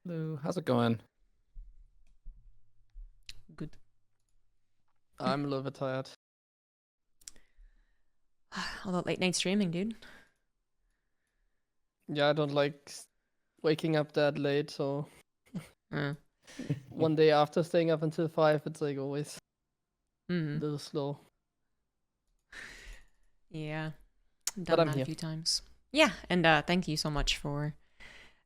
Hello, how's it going? Good. I'm a little bit tired. All that late night streaming, dude. Yeah, I don't like waking up that late, so Uh, one day after staying up until 5, it's like always a mm, little slow. yeah, But done I'm that a here. few times. Yeah, and thank you so much for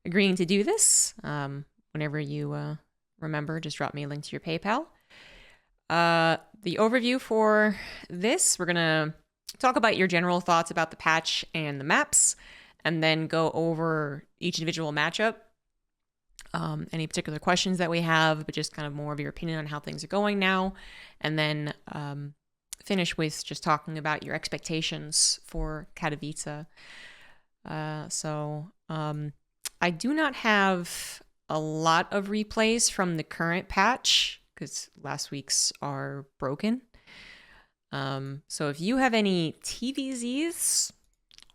agreeing to do this. Whenever you remember, just drop me a link to your PayPal. The overview for this, we're gonna talk about your general thoughts about the patch and the maps, and then go over each individual matchup. Any particular questions that we have, but just kind of more of your opinion on how things are going now. And then finish with just talking about your expectations for Katowice. I do not have a lot of replays from the current patch because last week's are broken. So if you have any TVZs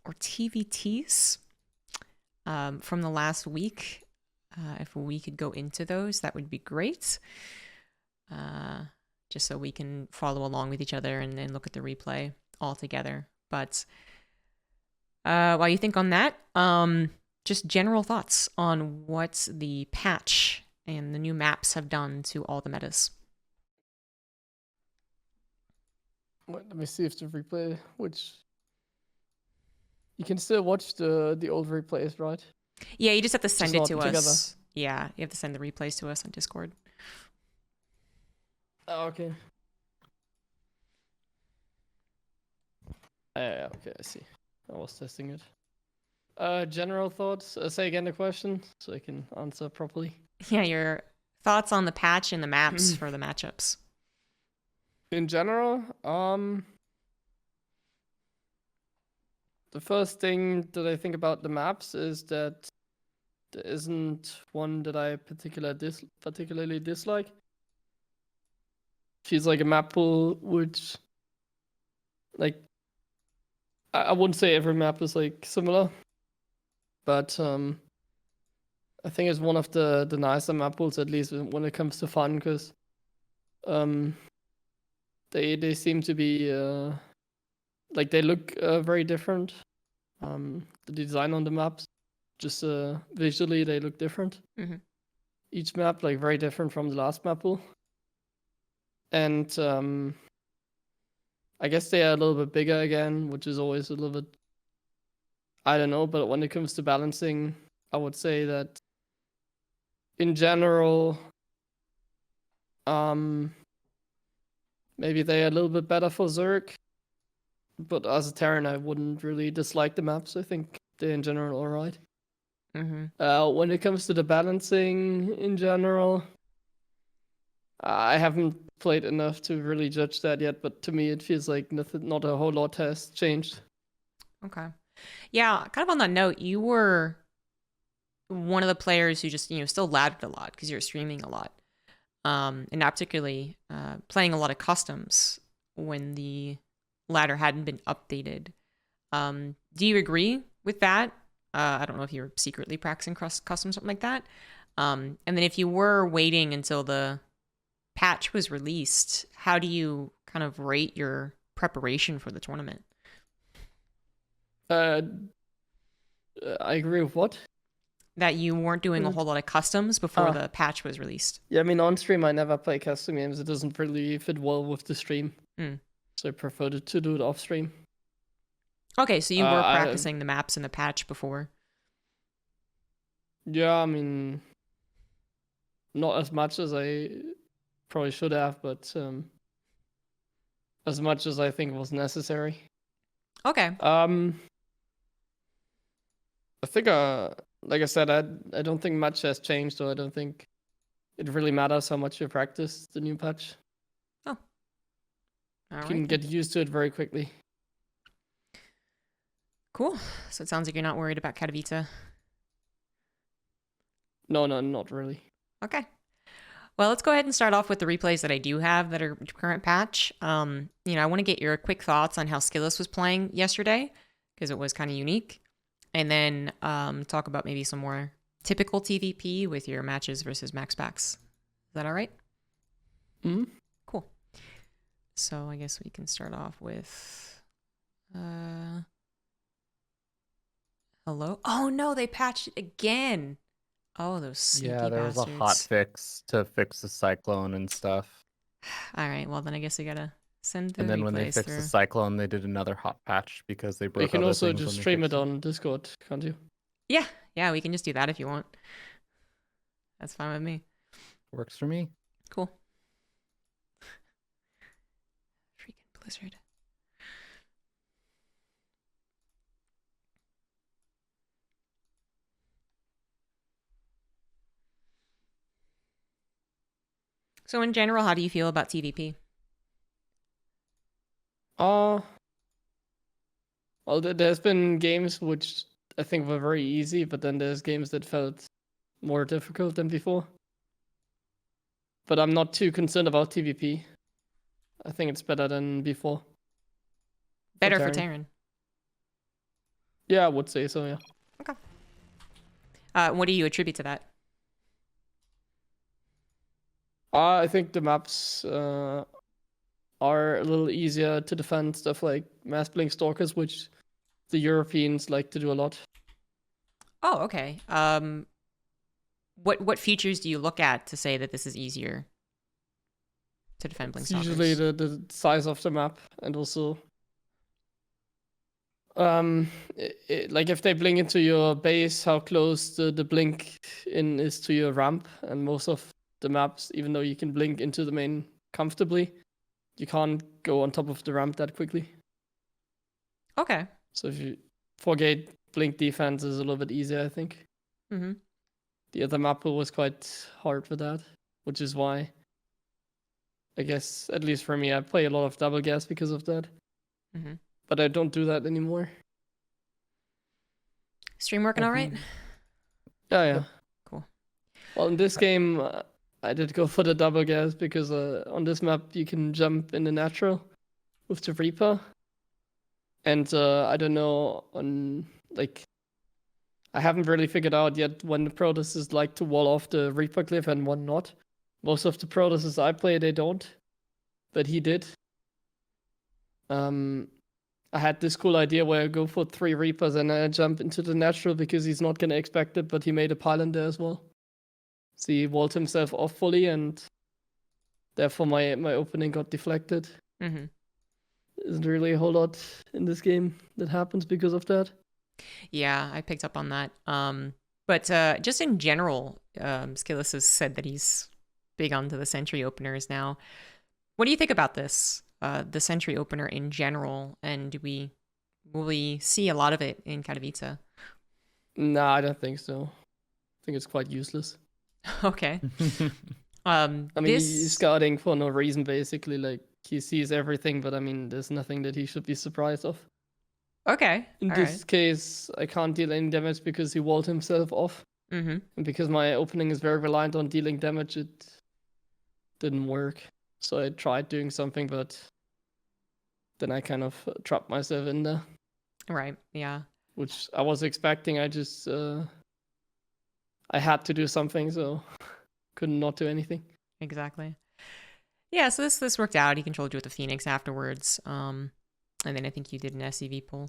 or TVTs from the last week, if we could go into those, that would be great. Just so we can follow along with each other and then look at the replay all together. But while you think on that, just general thoughts on what the patch and the new maps have done to all the metas. Wait, let me see if the replay, which you can still watch the old replays, right? Yeah, you just have to send Just it not to together. us. Yeah, you have to send the replays to us on Discord. Oh, okay. Yeah, okay, I see. I was testing it. General thoughts. Say again the question so I can answer properly. Yeah, your thoughts on the patch and the maps for the matchups. In general, the first thing that I think about the maps is that there isn't one that I particularly dislike. Feels like a map pool which, like, I wouldn't say every map is like similar, but I think it's one of the nicer map pools, at least when it comes to fun, because they seem to be like they look very different. The design on the maps, just visually, they look different. Mm-hmm. Each map like very different from the last map pool, and I guess they are a little bit bigger again, which is always a little bit, I don't know. But when it comes to balancing, I would say that in general, maybe they are a little bit better for Zerg. But as a Terran, I wouldn't really dislike the maps. I think they're in general alright. Mm-hmm. When it comes to the balancing in general, I haven't played enough to really judge that yet. But to me, it feels like not a whole lot has changed. Okay. Yeah, kind of on that note, you were one of the players who just, still lagged a lot because you're streaming a lot. And not particularly playing a lot of customs when the ladder hadn't been updated. Do you agree with that? I don't know if you're secretly practicing customs, something like that. And then if you were waiting until the patch was released, how do you kind of rate your preparation for the tournament? I agree with what? That you weren't doing a whole lot of customs before the patch was released. Yeah, I mean, on stream, I never play custom games. It doesn't really fit well with the stream. So I prefer to do it off stream. Okay, so you were practicing the maps in the patch before. Yeah, I mean, not as much as I probably should have, but as much as I think was necessary. Okay. I think, like I said, I don't think much has changed, so I don't think it really matters how much you practice the new patch. Oh. All You can get used to it very quickly. Cool. So it sounds like you're not worried about Katowice. No, not really. Okay. Well, let's go ahead and start off with the replays that I do have that are current patch. I want to get your quick thoughts on how Skilless was playing yesterday because it was kind of unique. And then talk about maybe some more typical TVP with your matches versus max packs. Is that all right? Hmm. Cool. So I guess we can start off with hello. Oh no, they patched it again. Oh, those sneaky Yeah, there was a hot bastards. fix to fix the cyclone and stuff. All right, well then I guess we gotta send the And then when they replays fixed through. the cyclone, they did another hot patch because they You broke can other also things just when they stream fixed it on Discord, can't you? Yeah, we can just do that if you want. That's fine with me. Works for me. Cool. Freaking Blizzard. So in general, how do you feel about TVP? Well, there's been games which I think were very easy, but then there's games that felt more difficult than before. But I'm not too concerned about TVP. I think it's better than before. Better for Terran. Terran. Yeah, I would say so, yeah. What do you attribute to that? I think the maps are a little easier to defend, stuff like Mass Blink Stalkers, which the Europeans like to do a lot. Oh, okay. What features do you look at to say that this is easier to defend Blink It's Stalkers? usually the size of the map, and also like if they blink into your base, how close the blink in is to your ramp, and most of the maps, even though you can blink into the main comfortably, you can't go on top of the ramp that quickly. Okay. So if you forget blink defense is a little bit easier, I think. Mm-hmm. The other map was quite hard for that, which is why I guess, at least for me, I play a lot of double gas because of that. Mm-hmm. But I don't do that anymore. Stream working all right? Yeah. Cool. Well, in this game, I did go for the double gas because on this map you can jump in the natural with the Reaper. And I don't know, I haven't really figured out yet when the Protoss like to wall off the Reaper cliff and when not. Most of the Protosses I play, they don't. But he did. I had this cool idea where I go for 3 Reapers and I jump into the natural because he's not gonna expect it, but he made a pylon there as well. So he walled himself off fully, and therefore my opening got deflected. Mm-hmm. Isn't really a whole lot in this game that happens because of that. Yeah, I picked up on that. But just in general, Skillis has said that he's big onto the Sentry openers now. What do you think about this? The Sentry opener in general, and will we see a lot of it in Katowice? Nah, I don't think so. I think it's quite useless. Okay. I mean, he's scouting for no reason, basically. Like, he sees everything, but I mean, there's nothing that he should be surprised of. Okay. In this case, I can't deal any damage because he walled himself off. Mm-hmm. And because my opening is very reliant on dealing damage, it didn't work. So I tried doing something, but then I kind of trapped myself in there. Right, yeah. Which I was expecting. I just I had to do something, so couldn't not do anything. Exactly. Yeah, so this worked out. He controlled you with the Phoenix afterwards. And then I think you did an SCV pull.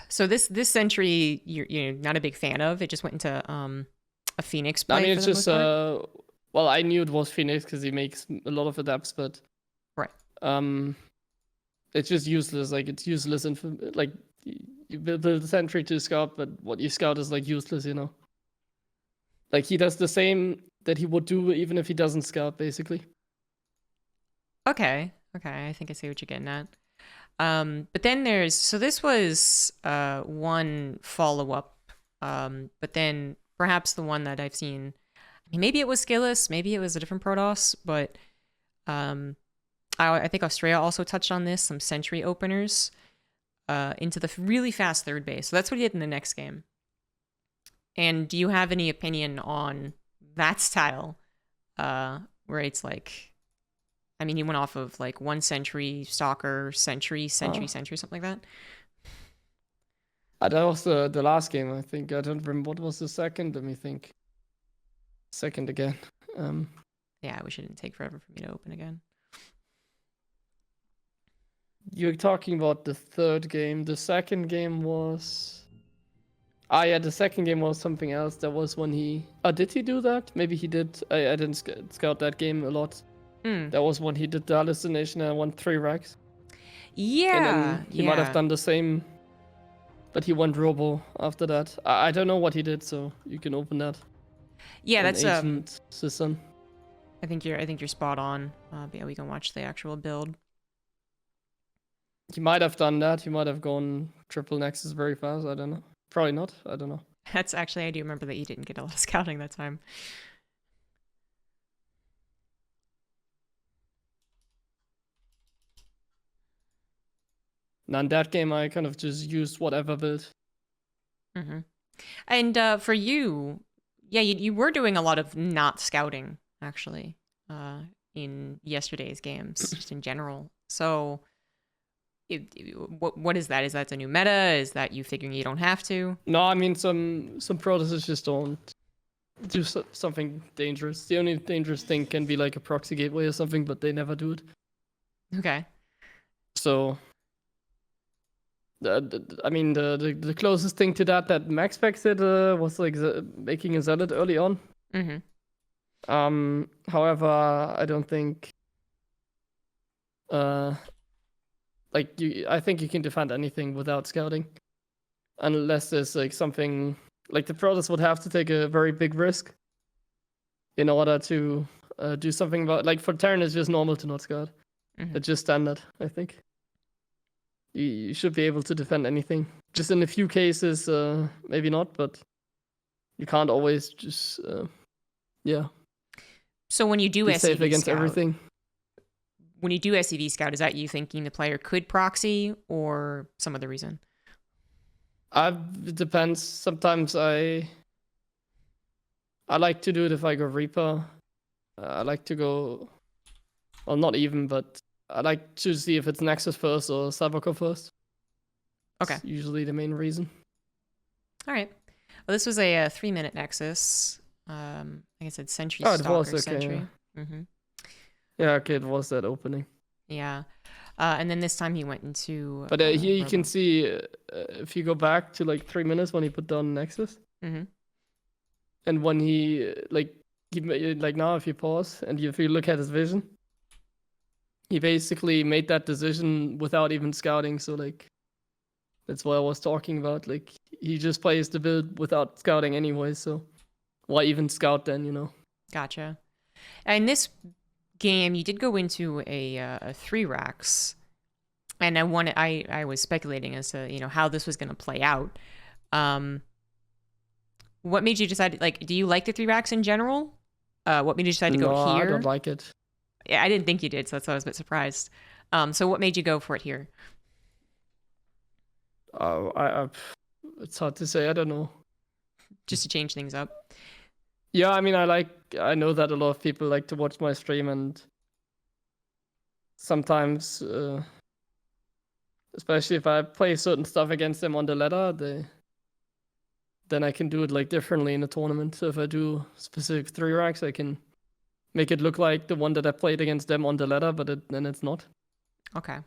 So this Sentry you're not a big fan of. It just went into a Phoenix play. I mean, for it's the just most part. well, I knew it was Phoenix because he makes a lot of adapts, but right. It's just useless. Like, it's useless, and like you build a Sentry to scout, but what you scout is like useless, you know. Like, he does the same that he would do even if he doesn't scout, basically. Okay, I think I see what you're getting at. But then this was one follow-up, but then perhaps the one that I've seen, I mean, maybe it was Skillis, maybe it was a different Protoss, but I think Australia also touched on this, some Sentry openers into the really fast third base. So that's what he did in the next game. And do you have any opinion on that style, where it's like, I mean, he went off of like 1 Sentry, Stalker, Sentry, something like that? That was the last game, I think. I don't remember what was the second. Let me think. Second again. Yeah, I wish it didn't take forever for me to open again. You're talking about the third game. The second game was. Ah, yeah, the second game was something else. That was when he. Oh, did he do that? Maybe he did. I didn't scout that game a lot. That was when he did the hallucination and won 3 racks. Yeah. And then he might have done the same. But he went Robo after that. I don't know what he did, so you can open that. Yeah, that's Ancient System. I think you're spot on. But yeah, we can watch the actual build. He might have done that. He might have gone triple Nexus very fast. I don't know. Probably not. I don't know. That's actually, I do remember that you didn't get a lot of scouting that time. Now in that game, I kind of just used whatever build. Mm-hmm. And for you, yeah, you were doing a lot of not scouting, actually, in yesterday's games, just in general. So what is that? Is that a new meta? Is that you figuring you don't have to? No, I mean, some protesters just don't do something dangerous. The only dangerous thing can be like a proxy gateway or something, but they never do it. Okay. So, I mean, the closest thing to that MaxPax did was like making a zealot early on. Mm-hmm. However, I don't think. I think you can defend anything without scouting, unless there's like something like the Protoss would have to take a very big risk in order to do something about. Like for Terran, it's just normal to not scout. Mm-hmm. It's just standard, I think. You should be able to defend anything. Just in a few cases, maybe not, but you can't always just, yeah. So when you do be SCV safe against scout, everything. When you do SCV scout, is that you thinking the player could proxy or some other reason? It depends. Sometimes I like to do it if I go Reaper. I like to go, well, not even, but I like to see if it's Nexus first or Cybercore first. Okay. It's usually the main reason. All right. Well, this was a 3-minute Nexus. Like I said, Sentry Oh, it Stalker was, okay, Sentry. yeah. Mm-hmm. Yeah, okay, it was that opening. Yeah. And then this time he went into... But here you Robo. can see, if you go back to like 3 minutes when he put down Nexus, Mm-hmm. and when he now if you pause and if you look at his vision, he basically made that decision without even scouting. So like, that's what I was talking about. Like he just plays the build without scouting anyway. So why even scout then? You know? Gotcha. In this game, you did go into a 3 racks, and I was speculating as to how this was going to play out. What made you decide? Like, do you like the 3 racks in general? What made you decide to go here? I don't like it. Yeah, I didn't think you did, so that's why I was a bit surprised. So what made you go for it here? It's hard to say. I don't know. Just to change things up. Yeah, I mean, I know that a lot of people like to watch my stream, and sometimes, especially if I play certain stuff against them on the ladder, then I can do it like differently in a tournament. So if I do specific 3 racks, I can make it look like the one that I played against them on the ladder, but then it's not. Okay.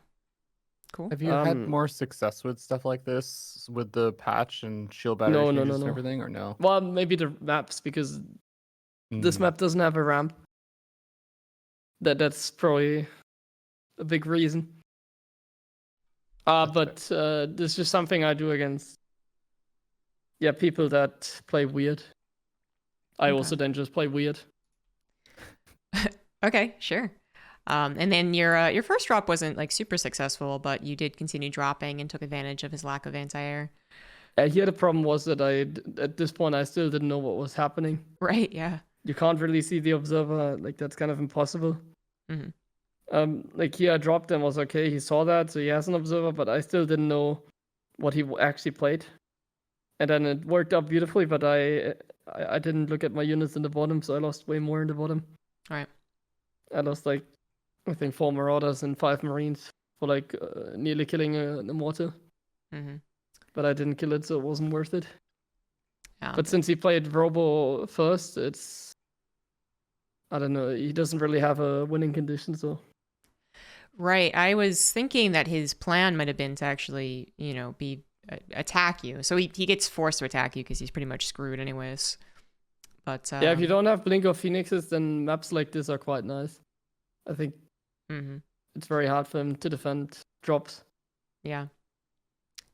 Cool. Have you had more success with stuff like this with the patch and shield battery changes and everything, or no? Well, maybe the maps, because this map doesn't have a ramp. That's probably a big reason. But this is just something I do against people that play weird. I also then just play weird. Okay, sure. And then your first drop wasn't like super successful, but you did continue dropping and took advantage of his lack of anti-air. Here the problem was that at this point I still didn't know what was happening. Right, yeah. You can't really see the observer, like that's kind of impossible. Mm-hmm. Like here I dropped and was okay, he saw that, so he has an observer, but I still didn't know what he actually played. And then it worked out beautifully, but I didn't look at my units in the bottom, so I lost way more in the bottom. All right. I lost like, I think 4 Marauders and 5 Marines for like nearly killing an Immortal. Mm-hmm. but I didn't kill it, so it wasn't worth it. Yeah. But since he played Robo first, it's, I don't know, he doesn't really have a winning condition, so. Right. I was thinking that his plan might have been to actually, attack you. So he gets forced to attack you because he's pretty much screwed anyways. But yeah, if you don't have Blink or Phoenixes, then maps like this are quite nice. I think it's very hard for him to defend drops. Yeah.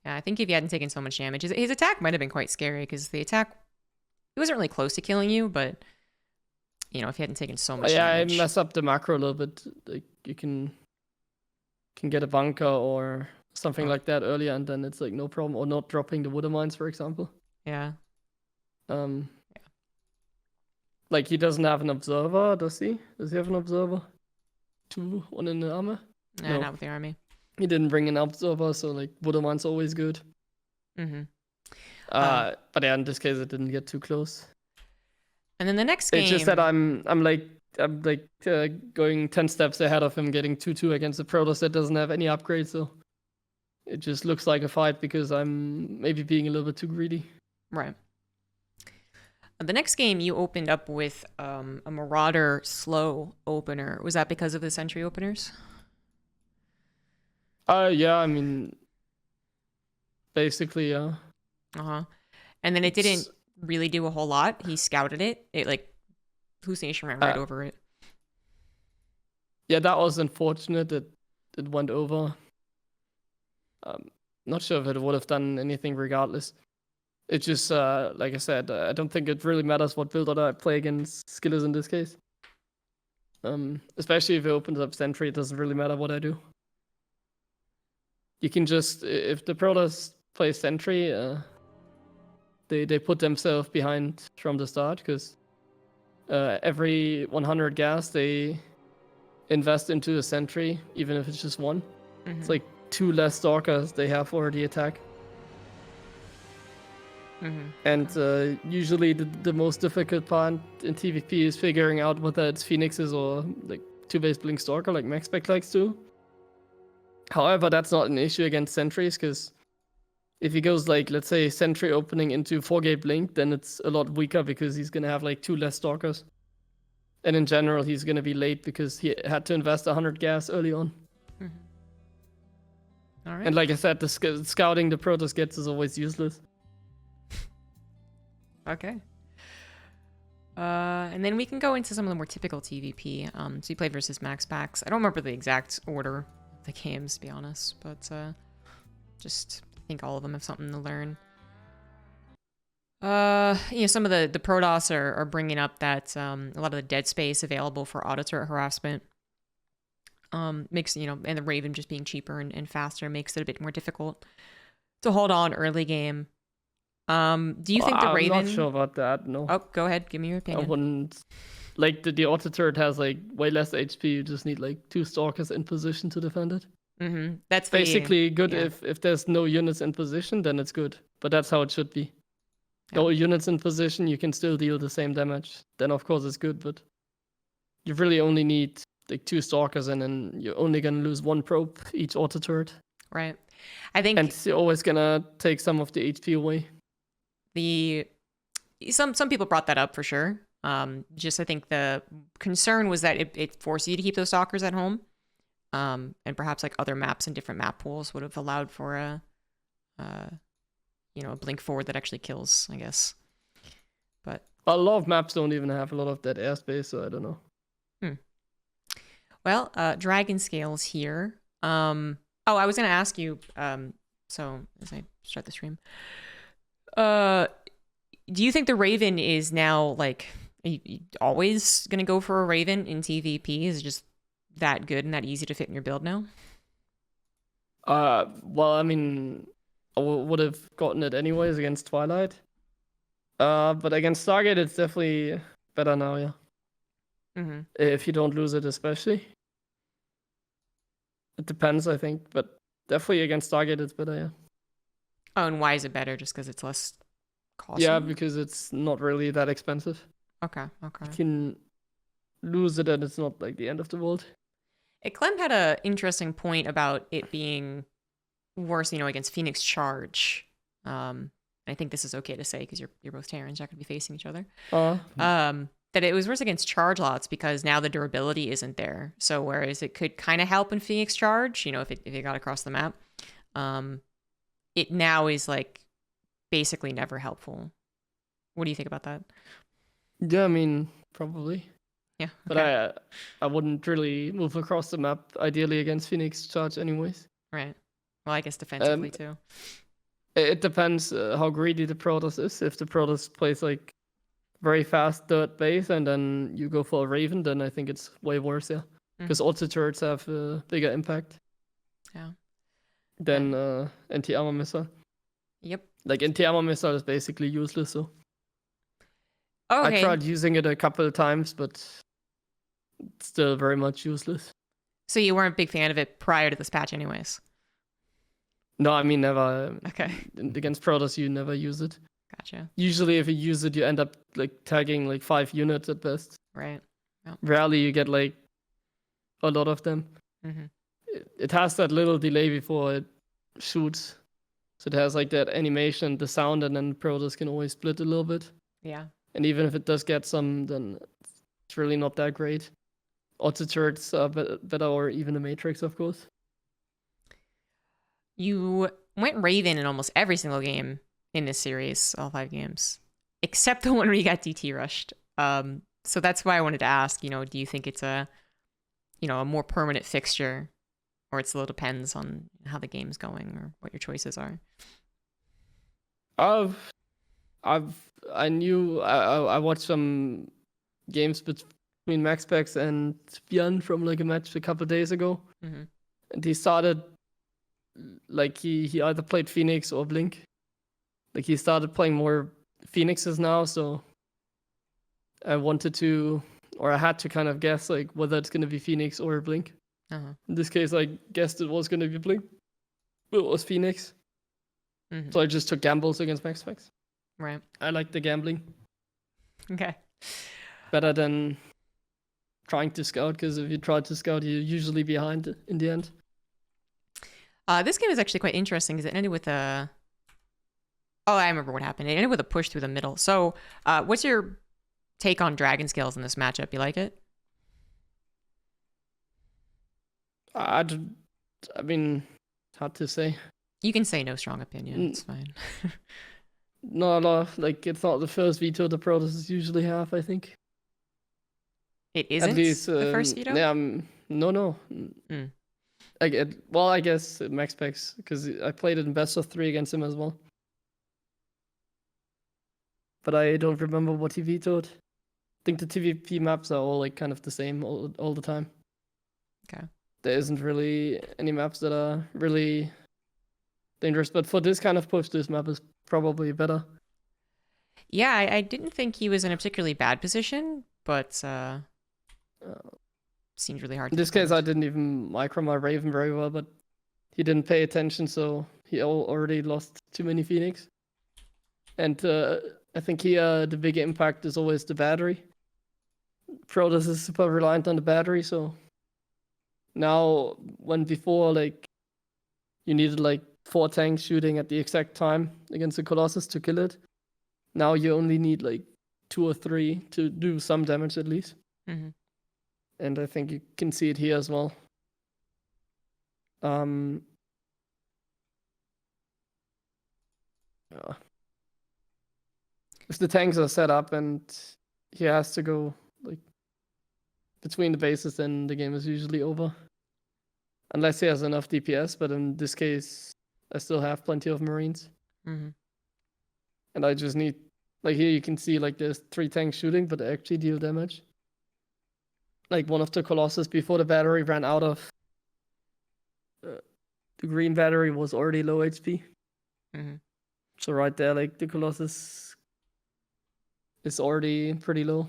Yeah, I think if he hadn't taken so much damage, his attack might have been quite scary because the attack, he wasn't really close to killing you, but, if he hadn't taken so much damage. I mess up the macro a little bit. Like, you can get a bunker or something like that earlier, and then it's like no problem. Or not dropping the Wooder Mines, for example. Yeah. Like, he doesn't have an observer, does he? Does he have an observer? 2, 1 in the armor? No, not with the army. He didn't bring an observer, so like Wooder Mine's always good. But yeah, in this case, it didn't get too close. And then the next game, it's just that I'm going 10 steps ahead of him, getting 2-2 against a Protoss that doesn't have any upgrades, so it just looks like a fight because I'm maybe being a little bit too greedy. Right. The next game you opened up with a Marauder slow opener. Was that because of the Sentry openers? Yeah, I mean, basically, yeah. And then it didn't really do a whole lot. He scouted it. Hallucination ran right over it. Yeah, that was unfortunate that it went over. Not sure if it would have done anything regardless. It just, like I said, I don't think it really matters what build order I play against Skillers in this case. Especially if it opens up Sentry, it doesn't really matter what I do. You can just, if the Protoss play Sentry, they put themselves behind from the start, because every 100 gas they invest into a Sentry, even if it's just one. It's like 2 less Stalkers they have for the attack. And usually the most difficult part in TVP is figuring out whether it's Phoenixes or like 2-base Blink Stalker like MaxSpec likes to. However, that's not an issue against Sentries, because if he goes like, let's say, Sentry opening into 4-gate Blink, then it's a lot weaker because he's going to have like 2 less Stalkers. And in general, he's going to be late because he had to invest 100 gas early on. All right. And like I said, the scouting the Protoss gets is always useless. Okay. And then we can go into some of the more typical TVP. So you played versus Max Packs. I don't remember the exact order of the games, to be honest, but just I think all of them have something to learn. Some of the Protoss are bringing up that a lot of the dead space available for auto turret harassment makes, and the Raven just being cheaper and faster makes it a bit more difficult to hold on early game. Do you think the Raven? I'm not sure about that, no. Oh, go ahead, give me your opinion. I wouldn't. Like, the auto turret has like way less HP, you just need like 2 Stalkers in position to defend it. That's basically good. Yeah. If there's no units in position, then it's good. But that's how it should be. No units in position, you can still deal the same damage. Then of course it's good, but you really only need like 2 Stalkers, and then you're only gonna lose 1 probe each auto turret. Right. I think, and you're always gonna take some of the HP away. Some people brought that up for sure. Just I think the concern was that it forced you to keep those Stalkers at home. And perhaps like other maps and different map pools would have allowed for a blink forward that actually kills, I guess. But a lot of maps don't even have a lot of that airspace, so I don't know. Well, Dragon Scales here. I was gonna ask you. So as I start the stream, do you think the Raven is now like? Are you always gonna go for a Raven in TVP? Is it just that good and that easy to fit in your build now? Well, I mean, I would have gotten it anyways against Twilight. But against Stargate, it's definitely better now, yeah. If you don't lose it, especially. It depends, I think, but definitely against Stargate, it's better, yeah. Oh, and why is it better? Just because it's less costly? Yeah, because it's not really that expensive. Okay. You can lose it and it's not like the end of the world. Clem had an interesting point about it being worse, against Phoenix Charge. I think this is okay to say because you're both Terrans, not going to be facing each other. Uh, That it was worse against charge lots because now the durability isn't there. So whereas it could kind of help in Phoenix charge, you know, if it got across the map, it now is like basically never helpful. What do you think about that? Yeah, I mean, probably. Yeah. But I wouldn't really move across the map, ideally against Phoenix charge anyways. Right. Well, I guess defensively too. It depends how greedy the Protoss is. If the Protoss plays like very fast third base and then you go for a Raven, then I think it's way worse, yeah. Because auto turrets have a bigger impact. Yeah. Than anti-armor missile. Yep. Like anti-armor missile is basically useless, so. Okay. I tried using it a couple of times, but it's still very much useless. So you weren't a big fan of it prior to this patch anyways? No, I mean never. Okay. Against Protoss, you never use it. Gotcha. Usually if you use it, you end up like tagging like 5 units at best. Right. Yep. Rarely you get like a lot of them. It has that little delay before it shoots. So it has like that animation, the sound, and then Protoss can always split a little bit. Yeah. And even if it does get some, then it's really not that great. Auto turrets are better, or even the Matrix, of course. You went Raven in almost every single game in this series, all 5 games, except the one where you got DT rushed. So that's why I wanted to ask, you know, do you think it's a more permanent fixture, or it still depends on how the game's going or what your choices are? I watched some games between MaxPax and Björn from like a match a couple of days ago, and he started like he either played Phoenix or Blink. Like he started playing more Phoenixes now, so I had to kind of guess like whether it's gonna be Phoenix or Blink. In this case, I guessed it was gonna be Blink, but it was Phoenix. So I just took gambles against MaxPax. Right. I like the gambling. Okay. Better than trying to scout, because if you try to scout, you're usually behind in the end. This game is actually quite interesting because it ended with a... Oh, I remember what happened. It ended with a push through the middle. So what's your take on Dragon Scales in this matchup? You like it? I mean, it's hard to say. You can say no strong opinion. It's fine. No, like it's not the first veto the Protoss usually have, I think. It isn't at least, the first veto? Yeah, no. I guess MaxPax, because I played it in best of 3 against him as well. But I don't remember what he vetoed. I think the TVP maps are all like kind of the same all the time. Okay. There isn't really any maps that are really dangerous, but for this kind of push, this map is probably better. Yeah, I didn't think he was in a particularly bad position, but seemed really hard. In this case, I didn't even micro my Raven very well, but he didn't pay attention, so he already lost too many Phoenix. And I think here the big impact is always the battery. Protoss is super reliant on the battery, so now when before like you needed like 4 tanks shooting at the exact time against the Colossus to kill it, now you only need like 2 or 3 to do some damage at least. And I think you can see it here as well. If the tanks are set up and he has to go like between the bases, then the game is usually over. Unless he has enough DPS, but in this case, I still have plenty of Marines. And I just need, like here you can see like there's 3 tanks shooting, but they actually deal damage. Like one of the Colossus before the battery ran out of, the green battery was already low HP. So right there, like the Colossus is already pretty low.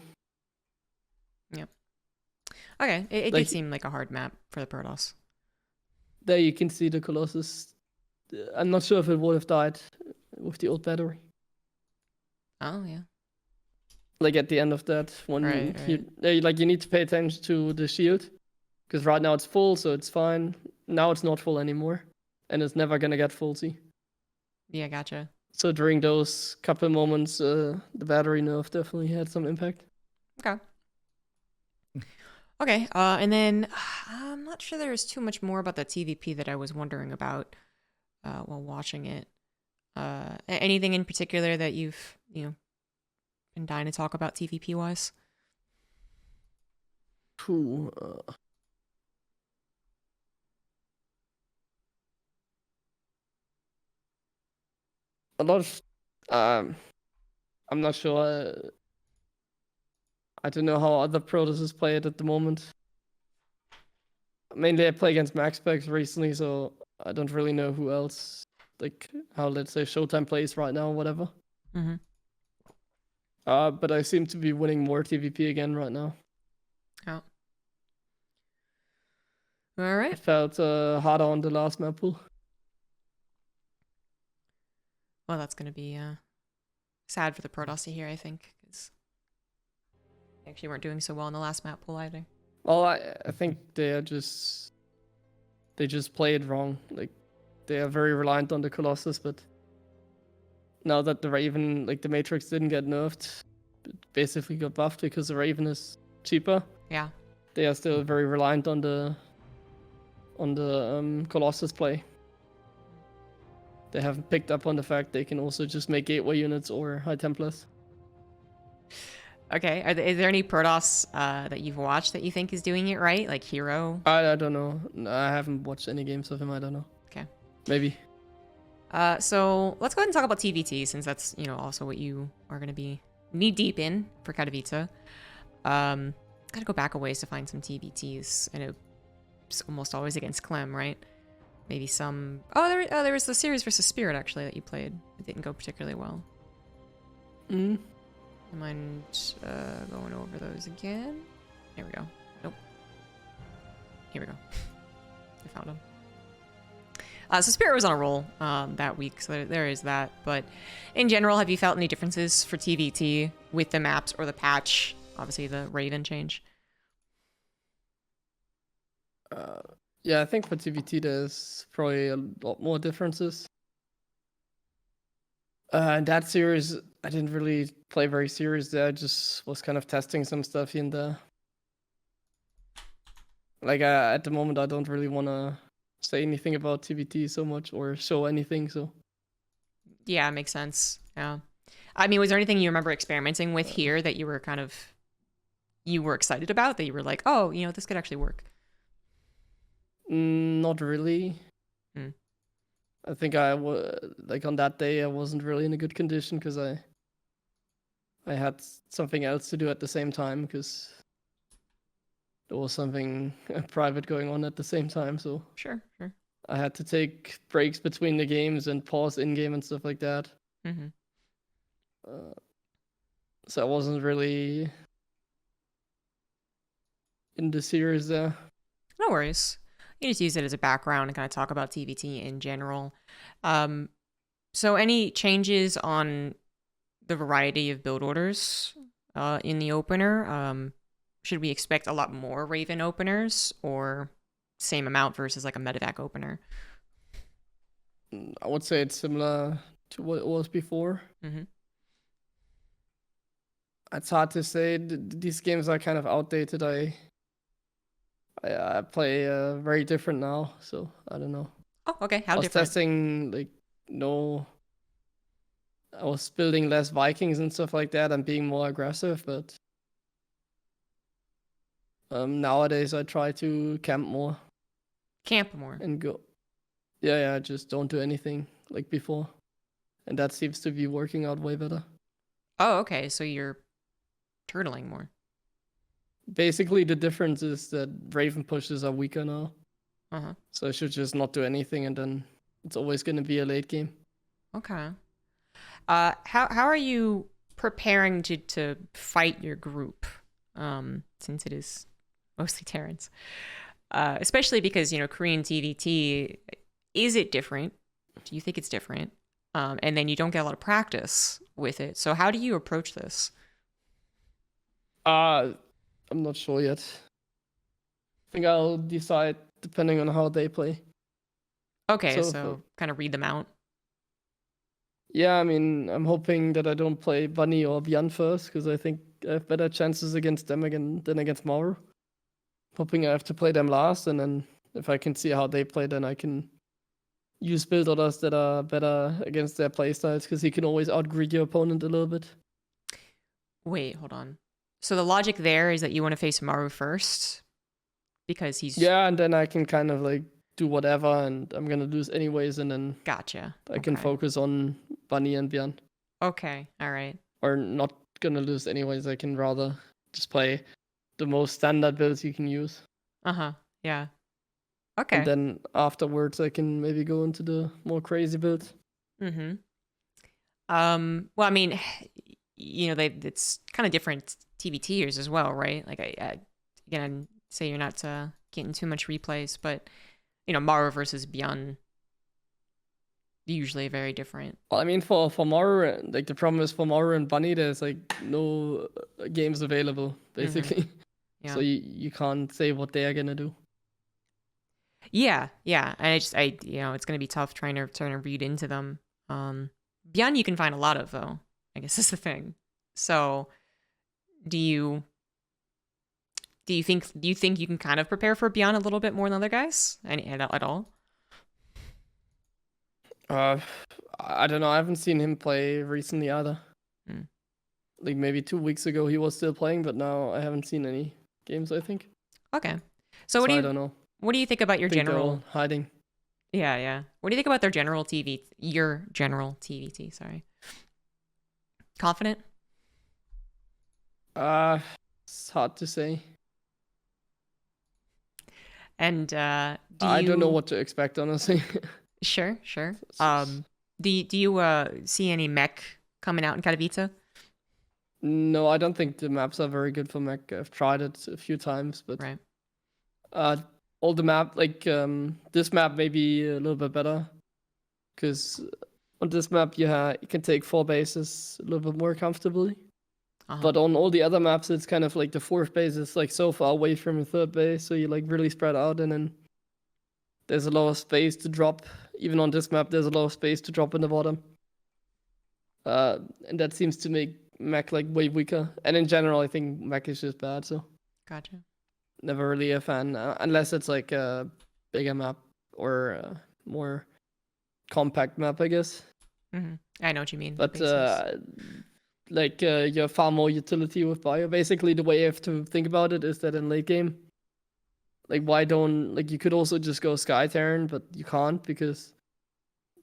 Yep. Okay, it Like, did seem like a hard map for the Protoss. There you can see the Colossus. I'm not sure if it would have died with the old battery. Oh, yeah. Like at the end of that, when you need to pay attention to the shield, because right now it's full, so it's fine. Now it's not full anymore, and it's never gonna get full. See? Yeah, gotcha. So during those couple moments, the battery nerf definitely had some impact. Okay. Okay, and then I'm not sure there was too much more about the TVP that I was wondering about while watching it. Anything in particular that you've, been dying to talk about TVP wise? Cool. A lot of, I'm not sure. I don't know how other Protoss play it at the moment. Mainly, I play against MaxPax recently, so I don't really know who else, like how, let's say, Showtime plays right now, or whatever. Mm-hmm. But I seem to be winning more TVP again right now. Oh. All right. I felt harder on the last map pool. Well, that's going to be sad for the Protoss to hear, I think, because they actually weren't doing so well in the last map pool either. Well, I think they just play it wrong. Like, they are very reliant on the Colossus, but now that the Raven, like the Matrix didn't get nerfed, it basically got buffed because the Raven is cheaper. Yeah. They are still very reliant on the Colossus play. They haven't picked up on the fact they can also just make gateway units or High Templars. Okay. Is there any Protoss that you've watched that you think is doing it right? Like Hero? I don't know. I haven't watched any games of him. I don't know. Okay. Maybe. So let's go ahead and talk about TVT, since that's, also what you are going to be knee deep in for Katowice. Gotta go back a ways to find some TVTs. I know it's almost always against Clem, right? Maybe some... there was the series versus Spirit, actually, that you played. It didn't go particularly well. Mm. I mind going over those again? Here we go. Nope. Here we go. I found them. So Spirit was on a roll that week, so there is that. But in general, have you felt any differences for TVT with the maps or the patch? Obviously, the Raven change. Yeah, I think for TVT there's probably a lot more differences. In that series, I didn't really play very serious there. I just was kind of testing some stuff in there. Like, at the moment, I don't really want to say anything about TVT so much or show anything, so... Yeah, makes sense. Yeah. I mean, was there anything you remember experimenting with here that you were excited about, that you were like, oh, this could actually work? Not really. I think like on that day I wasn't really in a good condition because I had something else to do at the same time because there was something private going on at the same time. So sure. I had to take breaks between the games and pause in game and stuff like that. Mm-hmm. So I wasn't really in the series there. No worries. You just use it as a background and kind of talk about TVT in general. So any changes on the variety of build orders in the opener? Should we expect a lot more Raven openers, or same amount versus like a medevac opener? I would say it's similar to what it was before. Mm-hmm. It's hard to say. These games are kind of outdated. I play very different now, so I don't know. Oh, okay. How I was different? testing I was building less Vikings and stuff like that and being more aggressive, but nowadays I try to camp more. Camp more. And go. Yeah, just don't do anything like before. And that seems to be working out way better. Oh, okay. So you're turtling more. Basically, the difference is that Raven pushes are weaker now. Uh-huh. So I should just not do anything, and then it's always going to be a late game. Okay. How are you preparing to fight your group? Since it is mostly Terrans. Especially because, Korean TVT, is it different? Do you think it's different? And then you don't get a lot of practice with it. So how do you approach this? I'm not sure yet. I think I'll decide depending on how they play. Okay, so kind of read them out. Yeah, I mean, I'm hoping that I don't play Bunny or Beyond first, because I think I have better chances against them again than against Maru. Hoping I have to play them last, and then if I can see how they play, then I can use build orders that are better against their playstyles, because he can always outgreed your opponent a little bit. Wait, hold on. So the logic there is that you want to face Maru first because he's Yeah, and then I can kind of like do whatever, and I'm gonna lose anyways, and then gotcha. I can focus on Bunny and Björn. Okay, all right. Or not gonna lose anyways. I can rather just play the most standard builds you can use. Yeah. Okay. And then afterwards, I can maybe go into the more crazy builds. Well, I mean, it's kind of different TV tiers as well, right? Like, again, say you're not getting too much replays, but Maru versus Beyond usually very different. Well, I mean, for Maru, like the problem is for Maru and Bunny, there's like no games available basically. Yeah. So you can't say what they are gonna do. Yeah, and it's gonna be tough trying to read into them. Beyond you can find a lot of though. I guess is the thing. So, do you think you can kind of prepare for Beyond a little bit more than other guys? At all? I don't know. I haven't seen him play recently either. Like maybe 2 weeks ago he was still playing, but now I haven't seen any games, I think. Okay. So I don't know. What do you think about your general hiding? Yeah. What do you think about your general TVT, sorry. Confident? It's hard to say. And I don't know what to expect, honestly. Sure. Do you see any mech coming out in Katowice? No, I don't think the maps are very good for mech. I've tried it a few times, but right. All the map, like this map may be a little bit better, because on this map you can take 4 bases a little bit more comfortably. But on all the other maps, it's kind of like the 4th base is like so far away from the 3rd base, so you like really spread out, and then there's a lot of space to drop. Even on this map, there's a lot of space to drop in the bottom. And that seems to make mech like way weaker. And in general, I think mech is just bad, so. Gotcha. Never really a fan, unless it's like a bigger map or a more compact map, I guess. I know what you mean. But like you have far more utility with bio. Basically, the way you have to think about it is that in late game, like you could also just go Sky Terran, but you can't, because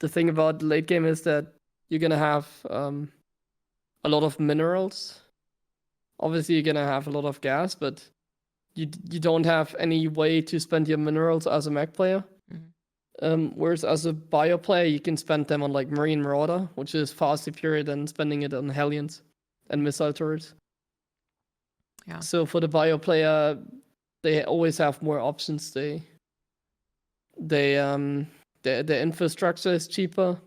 the thing about the late game is that you're gonna have a lot of minerals. Obviously, you're gonna have a lot of gas, but you don't have any way to spend your minerals as a mech player. Whereas as a bio player, you can spend them on like Marine Marauder, which is far superior than spending it on Hellions and missile turrets. Yeah. So for the bio player, they always have more options. Their infrastructure is cheaper,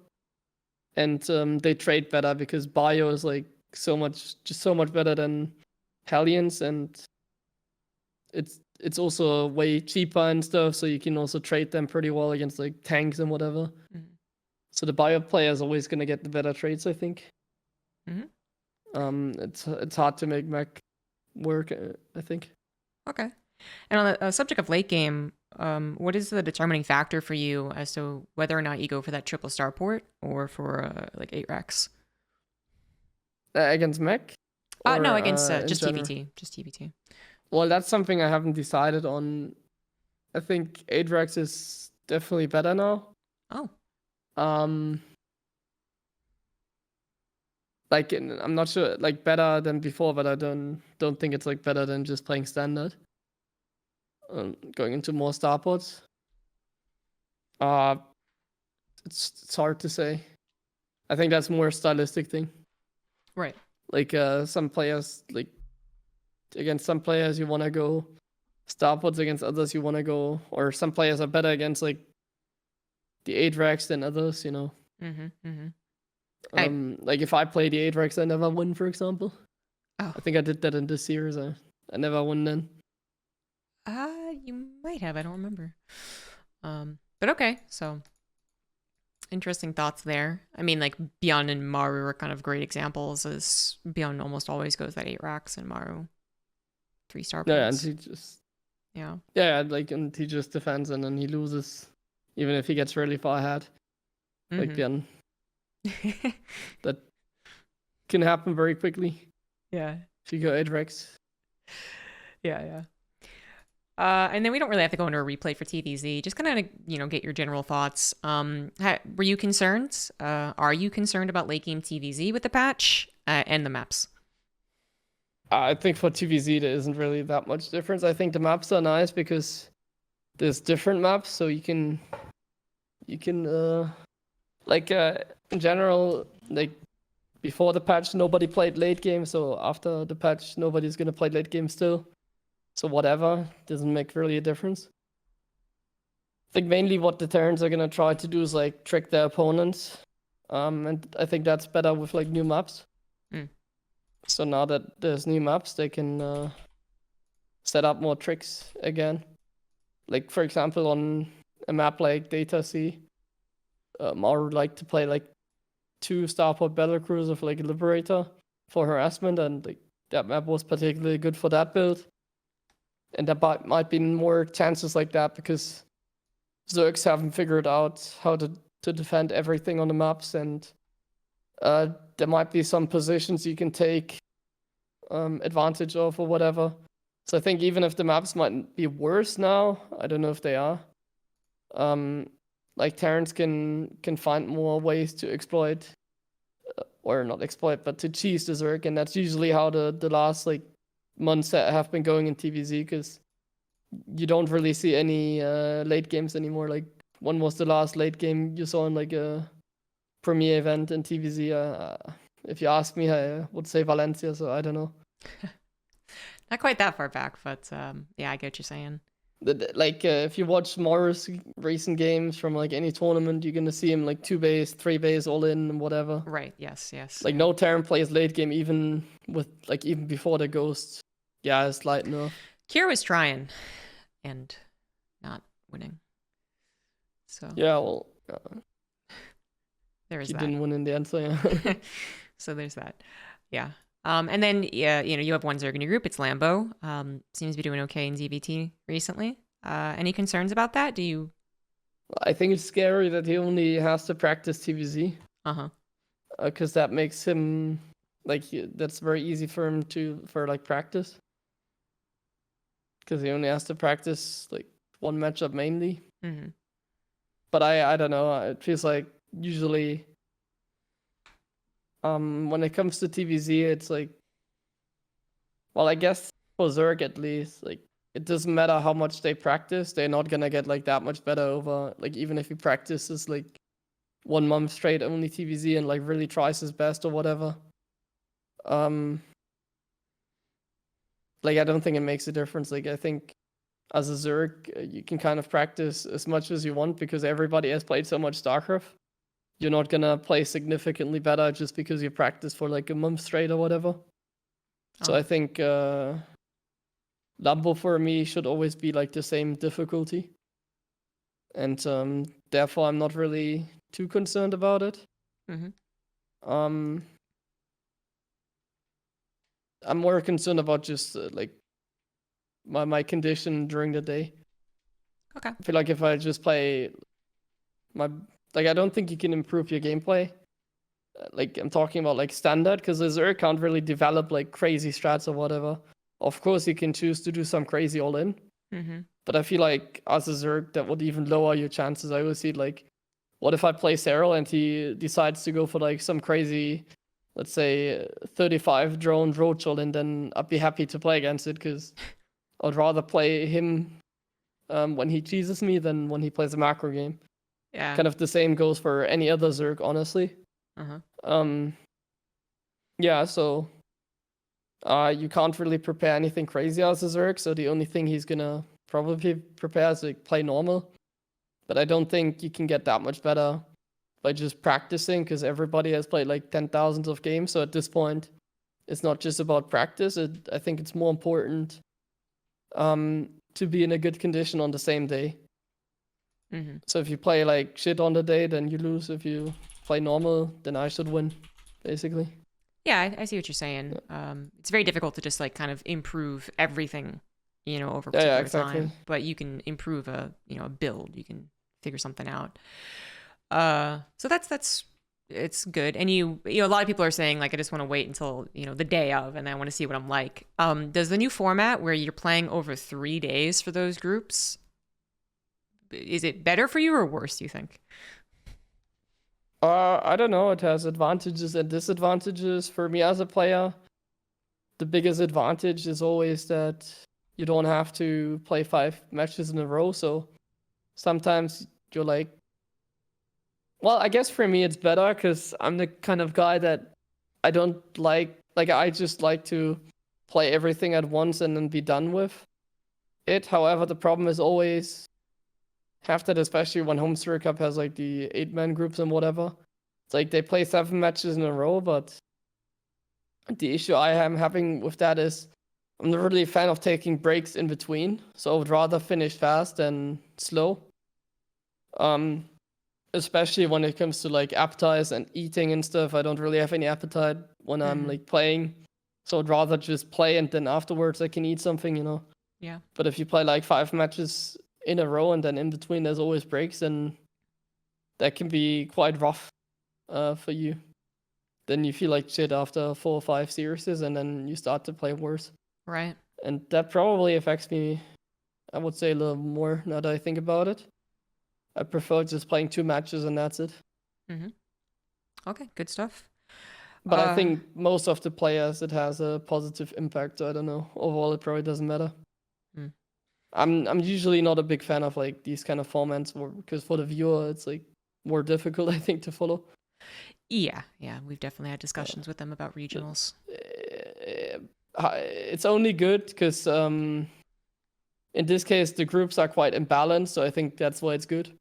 and they trade better, because bio is like so much better than Hellions, and it's also way cheaper and stuff, so you can also trade them pretty well against like tanks and whatever. So the bio player is always gonna get the better trades, I think. It's hard to make mech work, I think. Okay. And on the subject of late game, what is the determining factor for you as to whether or not you go for that triple starport or for like 8 racks? Against mech? No, against just TVT. Just TVT. Well, that's something I haven't decided on. I think 8 racks is definitely better now. Oh. Like, I'm not sure, like better than before, but I don't think it's like better than just playing standard. Going into more starports. It's hard to say. I think that's more a stylistic thing. Right. Like some players, like against some players you want to go starports, against others you want to go, or some players are better against like the 8 racks than others, you know. Like if I play the 8 racks, I never win, for example. Oh. I think I did that in this series. I never won then. You might have. I don't remember. But okay. So Interesting thoughts there. I mean, like Beyond and Maru are kind of great examples, as Beyond almost always goes at 8 racks and Maru 3-star points. Yeah, and he just like, and he just defends and then he loses, even if he gets really far ahead. Like Beyond, that can happen very quickly. Yeah. If you go 8 racks. Yeah. And then we don't really have to go into a replay for TVZ. Just kind of, get your general thoughts. Were you concerned? Are you concerned about late game TVZ with the patch and the maps? I think for TVZ there isn't really that much difference. I think the maps are nice because there's different maps, so you can in general, like before the patch nobody played late game, so after the patch nobody's gonna play late game still. So whatever, doesn't make really a difference. I think mainly what the Terrans are gonna try to do is like trick their opponents. And I think that's better with like new maps. So now that there's new maps, they can set up more tricks again. Like for example, on a map like Data Sea, Maru would like to play like 2 starport battlecruisers of like a Liberator for harassment, and like that map was particularly good for that build. And there might be more chances like that because Zergs haven't figured out how to defend everything on the maps, and there might be some positions you can take advantage of or whatever. So I think even if the maps might be worse now, I don't know if they are. Like Terrans can find more ways to exploit, or not exploit, but to cheese the Zerg, and that's usually how the last like months that have been going in TVZ, because you don't really see any late games anymore. Like when was the last late game you saw in like a premier event in TVZ? If you ask me, I would say Valencia, so I don't know. Not quite that far back, but yeah, I get what you're saying. Like if you watch Morris recent games from like any tournament, you're gonna see him like 2 base, 3 base, all in and whatever. Right. Yes. Like no Terran plays late game even before the Ghosts. Yeah, it's light enough. Kier was trying and not winning. So yeah, well, there's he that. didn't win in the end, so yeah. So there's that. Yeah. And then you have one Zerg in your group. It's Lambo. Seems to be doing okay in ZVT recently. Any concerns about that? Do you? I think it's scary that he only has to practice TVZ. Because that makes him that's very easy for him for practice. Because he only has to practice like one matchup mainly. But I don't know. It feels like usually when it comes to TVZ, it's like, well, I guess for Zerg at least, like it doesn't matter how much they practice, they're not gonna get like that much better over like even if he practices like 1 month straight only TVZ and like really tries his best or whatever. Like I don't think it makes a difference. Like I think as a Zerg, you can kind of practice as much as you want because everybody has played so much StarCraft. You're not gonna play significantly better just because you practice for like a month straight or whatever. So I think Lambo for me should always be like the same difficulty. And therefore I'm not really too concerned about it. I'm more concerned about just like my condition during the day. Okay. I feel like if I just play I don't think you can improve your gameplay. Like I'm talking about like standard, because the Zerg can't really develop like crazy strats or whatever. Of course you can choose to do some crazy all in. But I feel like as a Zerg that would even lower your chances. I always see like, what if I play Cyril and he decides to go for like some crazy, let's say 35 drone roach all in, then I'd be happy to play against it because I'd rather play him when he cheeses me than when he plays a macro game. Yeah. Kind of the same goes for any other Zerg, honestly. Yeah, so you can't really prepare anything crazy as a Zerg, so the only thing he's gonna probably prepare is like play normal. But I don't think you can get that much better by just practicing, because everybody has played like 10,000 of games. So at this point, it's not just about practice. I think it's more important to be in a good condition on the same day. So if you play like shit on the day, then you lose. If you play normal, then I should win, basically. Yeah, I see what you're saying. It's very difficult to just like kind of improve everything, over a particular time. But you can improve a build. You can figure something out. So that's it's good. And a lot of people are saying like I just want to wait until the day of, and I want to see what I'm like. Does the new format where you're playing over 3 days for those groups, is it better for you or worse, do you think? I don't know. It has advantages and disadvantages. For me as a player, the biggest advantage is always that you don't have to play 5 matches in a row. So sometimes you're like, well, I guess for me it's better because I'm the kind of guy that I don't like I just like to play everything at once and then be done with it. However, the problem is always have that, especially when Home Sphere Cup has like the 8-man groups and whatever. It's like they play 7 matches in a row, but the issue I am having with that is I'm not really a fan of taking breaks in between. So I would rather finish fast than slow. Especially when it comes to like appetites and eating and stuff. I don't really have any appetite when I'm like playing. So I'd rather just play and then afterwards I can eat something, Yeah. But if you play like 5 matches in a row and then in between there's always breaks, then that can be quite rough for you. Then you feel like shit after 4 or 5 series and then you start to play worse. Right. And that probably affects me, I would say, a little more now that I think about it. I prefer just playing 2 matches and that's it. Okay, good stuff. But I think most of the players, it has a positive impact. So I don't know. Overall, it probably doesn't matter. I'm usually not a big fan of like these kind of formats because for the viewer, it's like more difficult, I think, to follow. Yeah, we've definitely had discussions with them about regionals. It's only good because in this case, the groups are quite imbalanced. So I think that's why it's good.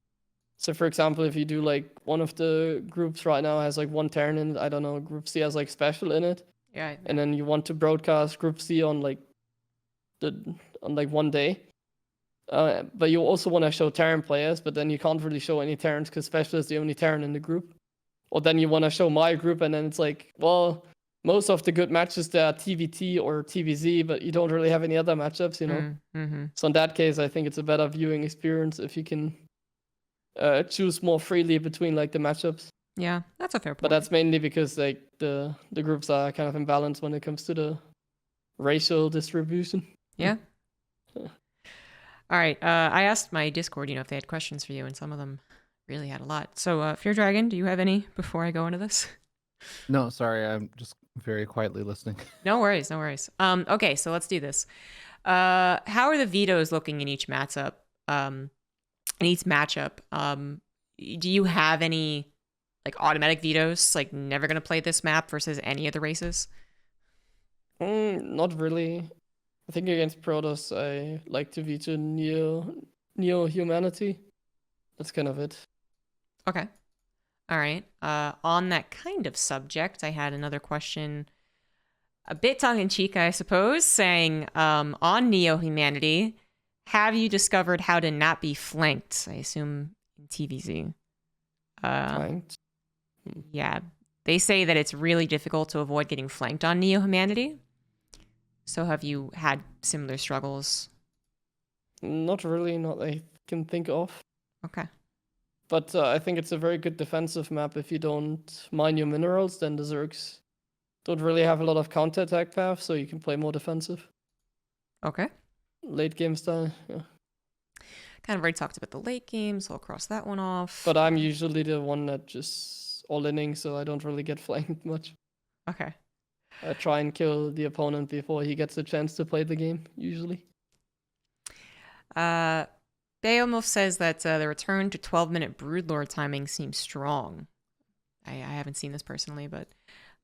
So for example, if you do like one of the groups right now has like 1 Terran in it, I don't know, Group C has like special in it. Yeah. And then you want to broadcast Group C on like one day. But you also want to show Terran players, but then you can't really show any Terrans because special is the only Terran in the group. Or then you want to show my group, and then it's like, well, most of the good matches there are TVT or TVZ, but you don't really have any other matchups, So in that case, I think it's a better viewing experience if you can choose more freely between like the matchups. Yeah, that's a fair point. But that's mainly because like the groups are kind of imbalanced when it comes to the racial distribution. Yeah. All right. I asked my Discord, if they had questions for you, and some of them really had a lot. So, Fear Dragon, do you have any before I go into this? No, sorry. I'm just very quietly listening. No worries. Okay, so let's do this. How are the vetoes looking in each matchup? Do you have any like automatic vetoes? Like never gonna play this map versus any of the races? Not really. I think against Protoss, I like to veto Neo-Humanity. That's kind of it. Okay. All right. On that kind of subject, I had another question, a bit tongue-in-cheek, I suppose, saying, on Neo-Humanity, have you discovered how to not be flanked? I assume in TVZ. Flanked? Yeah. They say that it's really difficult to avoid getting flanked on Neo-Humanity. So have you had similar struggles? Not really, not that I can think of. Okay. But I think it's a very good defensive map. If you don't mine your minerals, then the Zergs don't really have a lot of counter-attack paths, so you can play more defensive. Okay. Late game style, yeah. Kind of already talked about the late game, so I'll cross that one off. But I'm usually the one that just all-inning, so I don't really get flanked much. Okay. I try and kill the opponent before he gets a chance to play the game, usually. Beomov says that the return to 12-minute Broodlord timing seems strong. I haven't seen this personally, but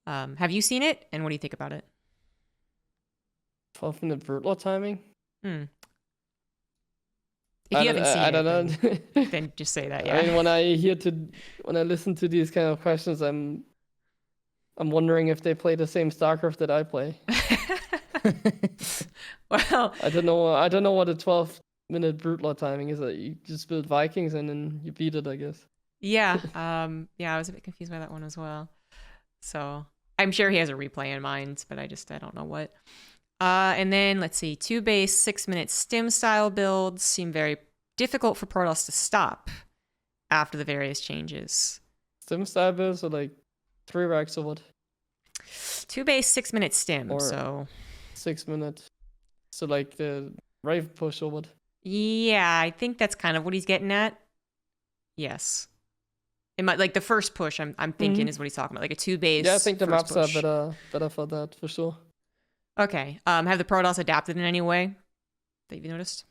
have you seen it? And what do you think about it? 12-minute Broodlord timing? If you haven't seen I don't know. Then just say that, yeah. I mean, when I listen to these kind of questions, I'm wondering if they play the same StarCraft that I play. Well, I don't know what a 12 minute Broodlord timing is that you just build Vikings and then you beat it, I guess. Yeah. Yeah, I was a bit confused by that one as well. So I'm sure he has a replay in mind, but I don't know what. And then let's see, 2 base, 6-minute stim style builds seem very difficult for Protoss to stop after the various changes. Stim style builds are like 3 racks or what? 2 base, 6-minute stim, Or so 6 minute. So like the Raven push or what? yeah, I think that's kind of what he's getting at. Yes. It might, like the first push I'm thinking is what he's talking about, like a 2 base. Yeah, I think the maps push. are better for that for sure. Okay. Have the Protoss adapted in any way that you've noticed?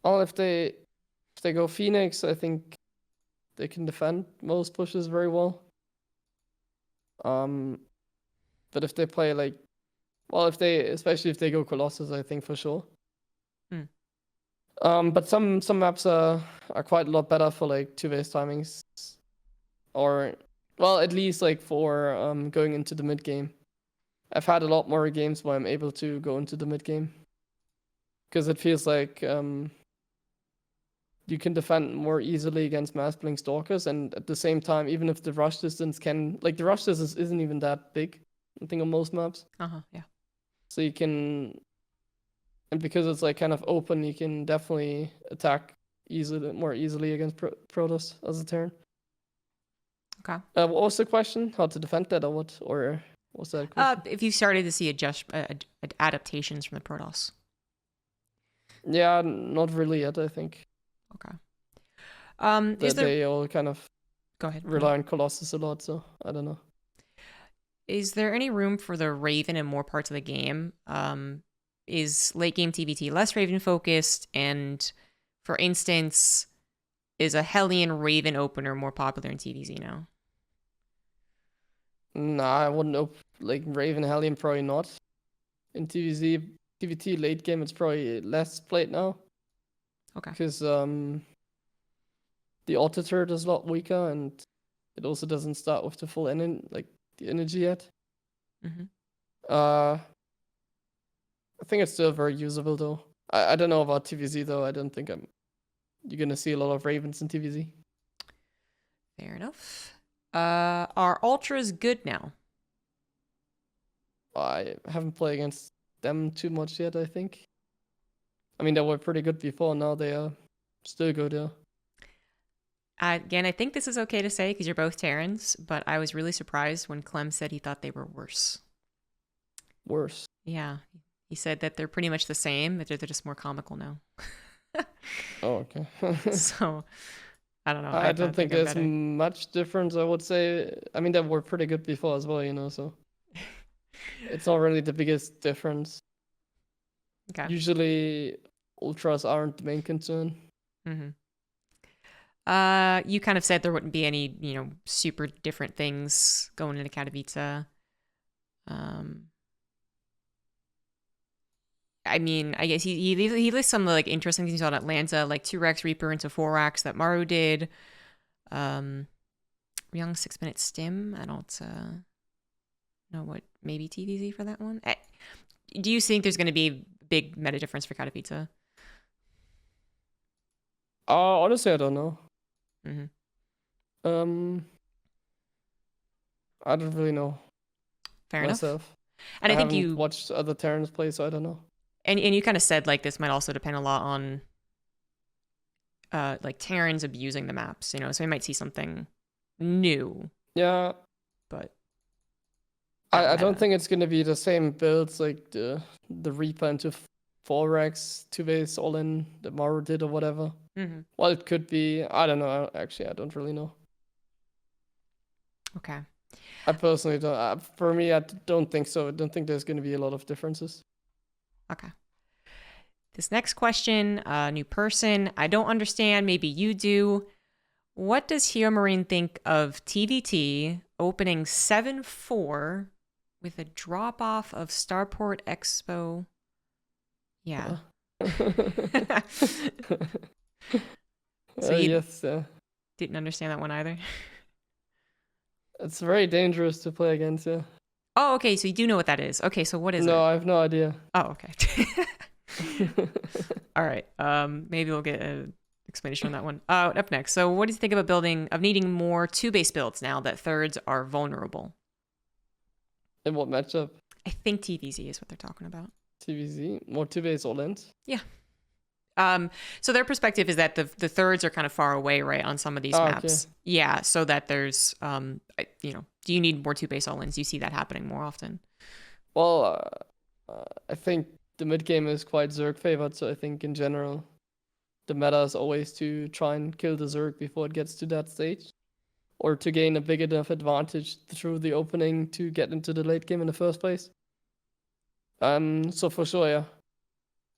Well, if they go Phoenix, I think they can defend most pushes very well. But if they play especially if they go Colossus, I think for sure. But some maps are quite a lot better for like 2 base timings, or well, at least like for going into the mid game. I've had a lot more games where I'm able to go into the mid game because it feels like you can defend more easily against mass blink stalkers, and at the same time, even if the rush distance the rush distance isn't even that big, I think on most maps. Yeah. So you can, and because it's like kind of open, you can definitely attack more easily against Protoss as a turn. Okay. What was the question? How to defend that, or what? Or what's that question? If you started to see adaptations from the Protoss. Yeah, not really yet, I think. Okay. They all kind of go ahead. rely on Colossus a lot, so I don't know. Is there any room for the Raven in more parts of the game? Is late game TVT less Raven focused? And for instance, is a Hellion Raven opener more popular in TVZ now? Nah, I wouldn't know. Like Raven Hellion, probably not. In TVT late game, it's probably less played now. Okay. Because the auto turret is a lot weaker, and it also doesn't start with the full the energy yet. I think it's still very usable though. I don't know about TVZ though. I don't think you're gonna see a lot of Ravens in TVZ. Fair enough. Are Ultras good now? I haven't played against them too much yet, I think. I mean, they were pretty good before, now they are still good, yeah. Again, I think this is okay to say because you're both Terrans, but I was really surprised when Clem said he thought they were worse. Worse? Yeah. He said that they're pretty much the same, but they're just more comical now. Oh, okay. So, I don't know. I don't think there's much difference, I would say. I mean, they were pretty good before as well, so it's not really the biggest difference. Okay. Usually, Ultras aren't the main concern. You kind of said there wouldn't be any, super different things going into Katowice. I mean, I guess he lists some like interesting things on Atlanta, like 2 racks Reaper into 4 racks that Maru did. Young 6-minute stim. I don't know what, maybe TVZ for that one. Do you think there's going to be a big meta difference for Katowice? Honestly, I don't know. I don't really know. Fair myself. Enough. And I think you watched other Terrans play, so I don't know. And you kind of said like this might also depend a lot on like Terrans abusing the maps, so we might see something new. Yeah. But I don't think it's gonna be the same builds like the Reaper into 4 racks, 2 base all in that Maru did or whatever. Well, it could be. I don't know. Actually, I don't really know. Okay. I personally don't. For me, I don't think so. I don't think there's going to be a lot of differences. Okay. This next question, new person. I don't understand. Maybe you do. What does HeRoMaRine think of TVT opening 7-4 with a drop off of Starport Expo? Yeah. So you didn't understand that one either? It's very dangerous to play against, yeah. Oh, okay, so you do know what that is. Okay, so what is it? No, I have no idea. Oh, okay. All right. Maybe we'll get an explanation on that one. Up next. So, what do you think about needing more 2-base builds now that thirds are vulnerable? In what matchup? I think TVZ is what they're talking about. TVZ? More 2-base all-ins? Yeah. So their perspective is that the thirds are kind of far away, right, on some of these maps. Okay. Yeah, so that there's, do you need more 2-base all-ins? Do you see that happening more often? Well, I think the mid game is quite Zerg favored, so I think in general, the meta is always to try and kill the Zerg before it gets to that stage, or to gain a big enough advantage through the opening to get into the late game in the first place. So for sure, yeah.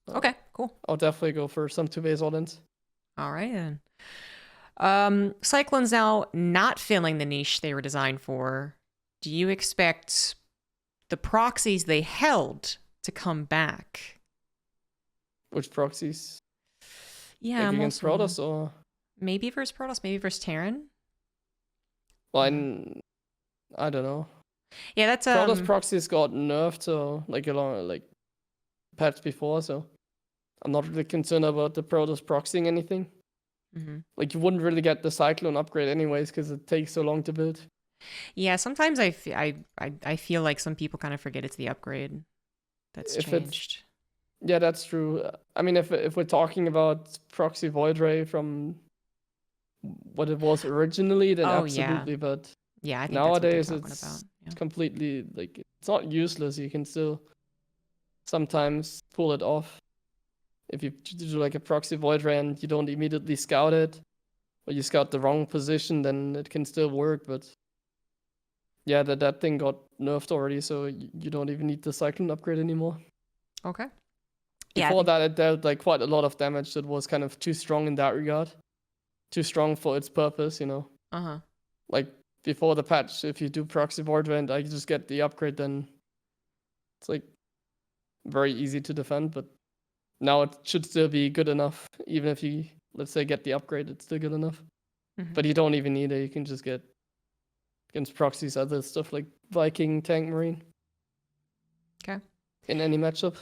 Okay, cool. I'll definitely go for some 2-base all-ins. All right, then. Cyclone's now not filling the niche they were designed for. Do you expect the proxies they held to come back? Which proxies? Yeah, like against Protoss or? Maybe versus Protoss, maybe versus Terran? Well, I don't know. Yeah, that's Protoss proxies got nerfed so patch before, so I'm not really concerned about the Protoss proxying anything. Mm-hmm. Like, you wouldn't really get the Cyclone upgrade anyways because it takes so long to build. Yeah, sometimes I feel like some people kind of forget it's the upgrade that's changed. Yeah, that's true. I mean, if we're talking about proxy Void Ray from what it was originally, then absolutely. Yeah. But yeah, I think nowadays that's what they're talking about. It's completely like it's not useless. You can still sometimes pull it off. If you do like a proxy Void Ray and you don't immediately scout it, or you scout the wrong position, then it can still work. But yeah, that thing got nerfed already, so you don't even need the Cyclone upgrade anymore. Okay. Before that, it dealt like quite a lot of damage that was kind of too strong in that regard. Too strong for its purpose, you know. Uh-huh. Like before the patch, if you do proxy Void Ray and I just get the upgrade, then it's like very easy to defend, but now it should still be good enough. Even if you, let's say, get the upgrade, it's still good enough. Mm-hmm. But you don't even need it. You can just get against proxies, other stuff like Viking, Tank, Marine. Okay. In any matchup.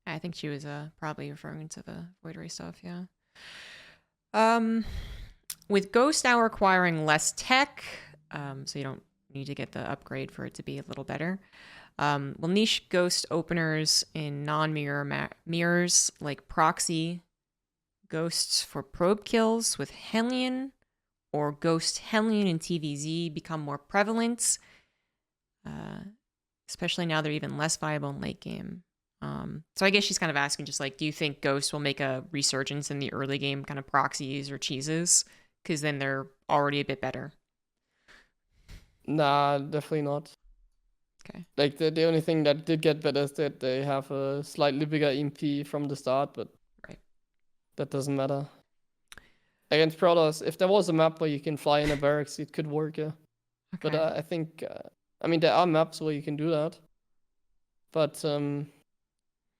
I think she was probably referring to the Void Ray stuff, yeah. With Ghost now requiring less tech, so you don't need to get the upgrade for it to be a little better. Will niche Ghost openers in non-mirror mirrors like Proxy Ghosts for probe kills with Hellion or Ghost Hellion and TVZ become more prevalent, especially now they're even less viable in late game? So I guess she's kind of asking just like, do you think Ghost will make a resurgence in the early game kind of proxies or cheeses? Because then they're already a bit better. Nah, definitely not. Okay. Like the only thing that did get better is that they have a slightly bigger EMP from the start, but right. That doesn't matter. Against Protoss, if there was a map where you can fly in a barracks, it could work, yeah. Okay. But I think, I mean, there are maps where you can do that. But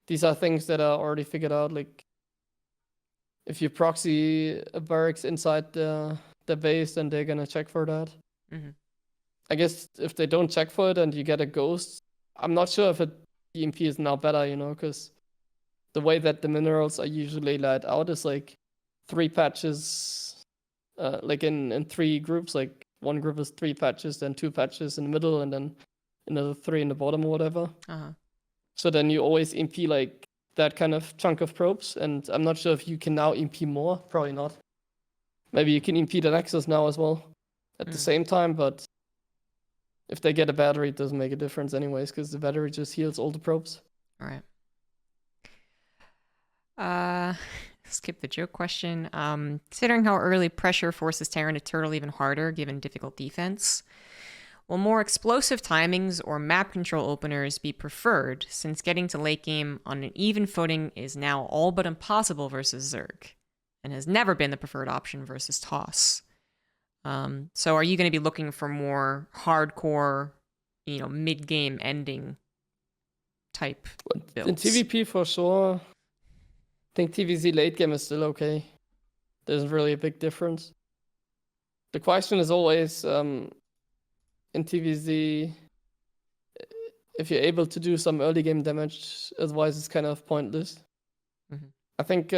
these are things that are already figured out. Like, if you proxy a barracks inside the base, then they're gonna check for that. Mm-hmm. I guess if they don't check for it and you get a ghost, I'm not sure if EMP is now better, you know, because the way that the minerals are usually laid out is like 3 patches, like in 3 groups. Like one group is 3 patches, then 2 patches in the middle, and then another 3 in the bottom or whatever. Uh-huh. So then you always EMP like that kind of chunk of probes, and I'm not sure if you can now EMP more. Probably not. Maybe you can EMP the Nexus now as well at the same time, but if they get a battery, it doesn't make a difference anyways, because the battery just heals all the probes. All right. Skip the joke question. Considering how early pressure forces Terran to turtle even harder, given difficult defense, will more explosive timings or map control openers be preferred, since getting to late game on an even footing is now all but impossible versus Zerg, and has never been the preferred option versus Toss? So are you going to be looking for more hardcore, mid-game ending type builds? In TVP for sure. I think TVZ late game is still okay. There's really a big difference. The question is always, in TVZ, if you're able to do some early game damage, otherwise it's kind of pointless. Mm-hmm. I think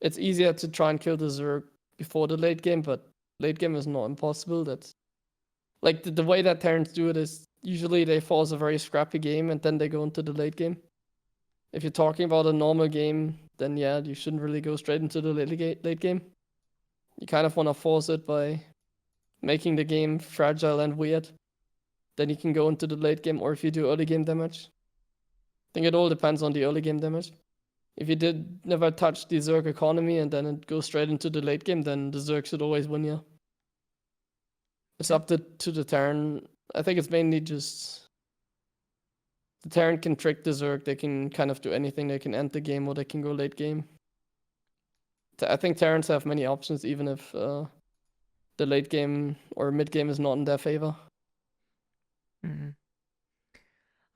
it's easier to try and kill the Zerg before the late game, but late game is not impossible. That's like the way that Terrans do it is usually they force a very scrappy game and then they go into the late game. If you're talking about a normal game, then yeah, you shouldn't really go straight into the late game. You kind of want to force it by making the game fragile and weird. Then you can go into the late game, or if you do early game damage. I think it all depends on the early game damage. If you did never touch the Zerg economy and then it goes straight into the late game, then the Zerg should always win, yeah. It's up to the Terran. I think it's mainly just the Terran can trick the Zerg. They can kind of do anything. They can end the game or they can go late game. I think Terrans have many options, even if the late game or mid game is not in their favor. Mm-hmm.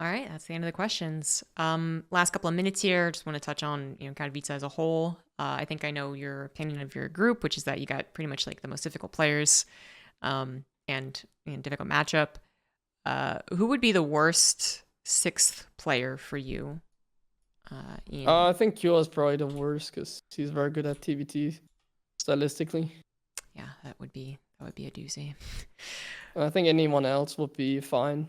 All right, that's the end of the questions. Last couple of minutes here. Just want to touch on, Katowice as a whole. I think I know your opinion of your group, which is that you got pretty much like the most difficult players, and difficult matchup. Who would be the worst 6th player for you? I think Kyo is probably the worst because he's very good at TVT stylistically. Yeah, that would be a doozy. I think anyone else would be fine.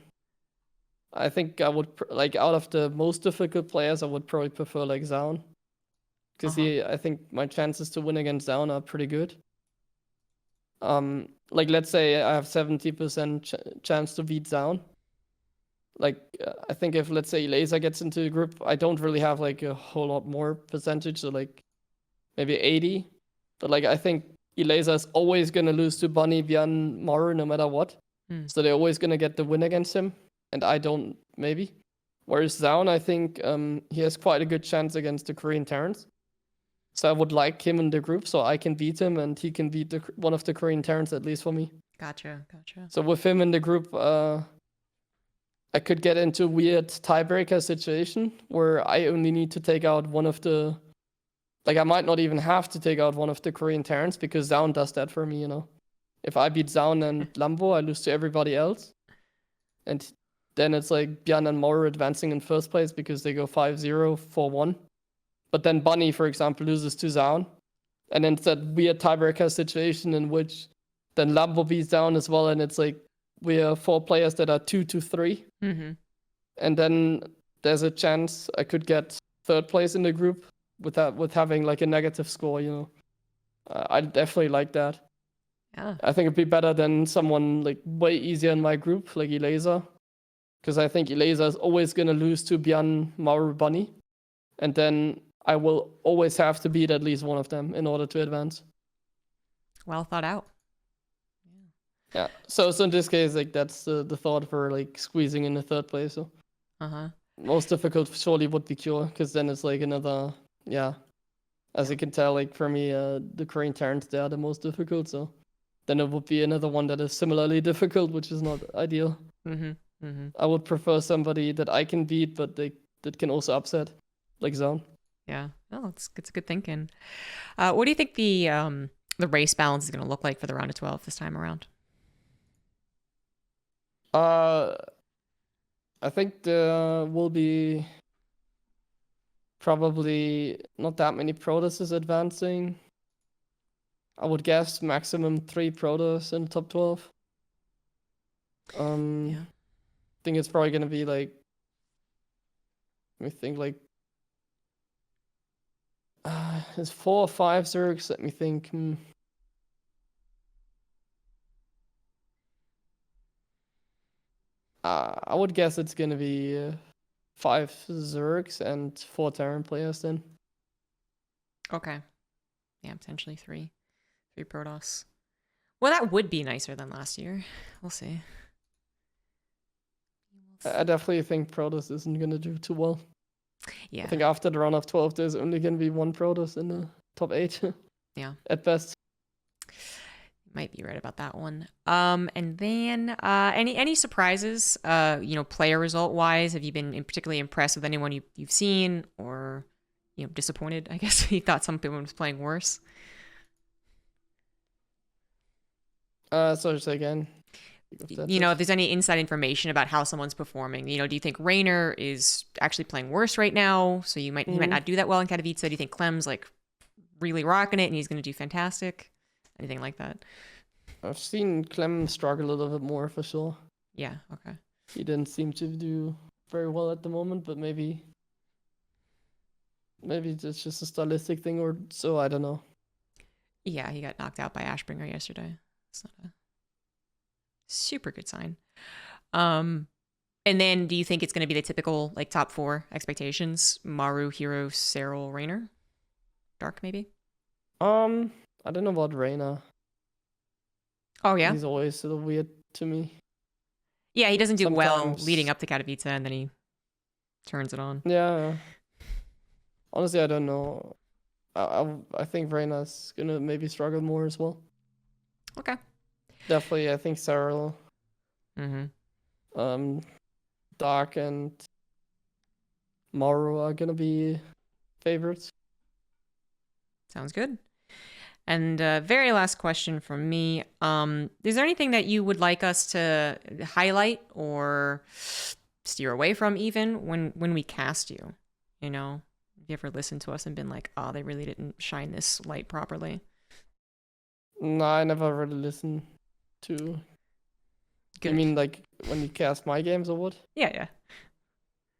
I think I would out of the most difficult players, I would probably prefer like Zaun, because I think my chances to win against Zaun are pretty good. Like let's say I have 70% chance to beat Zaun. Like I think if let's say Laser gets into the group, I don't really have like a whole lot more percentage, so like maybe 80. But like I think Laser is always gonna lose to Bunny, Björn, Maru no matter what. So they're always gonna get the win against him. And I don't, maybe. Whereas Zaun, I think he has quite a good chance against the Korean Terrans. So I would like him in the group so I can beat him and he can beat one of the Korean Terrans, at least for me. Gotcha. So with him in the group, I could get into a weird tiebreaker situation where I only need to take out one of the... Like, I might not even have to take out one of the Korean Terrans because Zaun does that for me, If I beat Zaun and Lambo, I lose to everybody else. And then it's like Björn and Maru advancing in first place because they go 5-0, 4-1. But then Bunny, for example, loses to Zaun. And then it's that weird tiebreaker situation in which then Lambo beats Zaun as well. And it's like we are 4 players that are 2-3. Mm-hmm. And then there's a chance I could get 3rd place in the group with having like a negative score, I definitely like that. Yeah. I think it'd be better than someone like way easier in my group, like Elaser. Because I think Elaser is always going to lose to Björn, Maru, Bunny. And then I will always have to beat at least one of them in order to advance. Well thought out. Yeah. So in this case, like that's the thought for like squeezing in the 3rd place. So most difficult surely would be Cure, because then it's like another, as you can tell, like for me, the Korean Terrans, they are the most difficult. So then it would be another one that is similarly difficult, which is not ideal. I would prefer somebody that I can beat, but that can also upset, like Zaun. Yeah. Oh, it's good thinking. What do you think the race balance is going to look like for the round of 12 this time around? I think there will be probably not that many Protoss advancing. I would guess maximum 3 Protoss in top 12. I think it's probably gonna be like, let me think, like it's 4 or 5 Zergs. Let me think. I would guess it's gonna be 5 Zergs and 4 Terran players then. Okay. Yeah, potentially 3 Protoss. Well, that would be nicer than last year. We'll see. I definitely think Protoss isn't gonna do too well. Yeah. I think after the round of 12, there's only gonna be 1 Protoss in the top 8. Yeah. At best. Might be right about that one. And then any surprises, player result wise? Have you been particularly impressed with anyone you've seen, or disappointed? I guess you thought someone was playing worse. Sorry, say again. You know, if there's any inside information about how someone's performing, you know, do you think Rainer is actually playing worse right now? So he might not do that well in Katowice. Do you think Clem's like really rocking it and he's going to do fantastic? Anything like that? I've seen Clem struggle a little bit more for sure. Yeah. Okay. He didn't seem to do very well at the moment, but maybe it's just a stylistic thing or so. I don't know. Yeah, he got knocked out by Ashbringer yesterday. It's not a super good sign. And then do you think it's going to be the typical like top 4 expectations? Maru, Hero, Cyril, Rainer? Dark maybe? I don't know about Rainer. Oh yeah? He's always sort of weird to me. Yeah, he doesn't do well leading up to Katowice and then he turns it on. Yeah. Honestly, I don't know. I think Reyna's gonna maybe struggle more as well. Okay. Definitely, I think Cyril, Dark, and Maru are gonna be favorites. Sounds good. And very last question from me. Is there anything that you would like us to highlight or steer away from even when we cast you? You know, have you ever listened to us and been like, oh, they really didn't shine this light properly? No, I never really listened to. Good. You mean like when you cast my games or what? Yeah.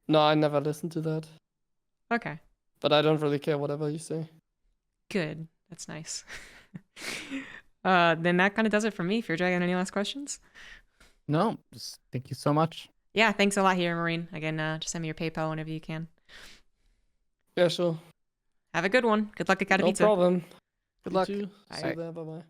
No, I never listened to that. Okay. But I don't really care whatever you say. Good. That's nice. Then that kind of does it for me. Fear Dragon, any last questions? No, just thank you so much. Yeah, thanks a lot, HeRoMaRine. Again, just send me your PayPal whenever you can. Yeah, sure. Have a good one. Good luck at Katowice. No problem. Good luck. You too. See you there. Bye-bye.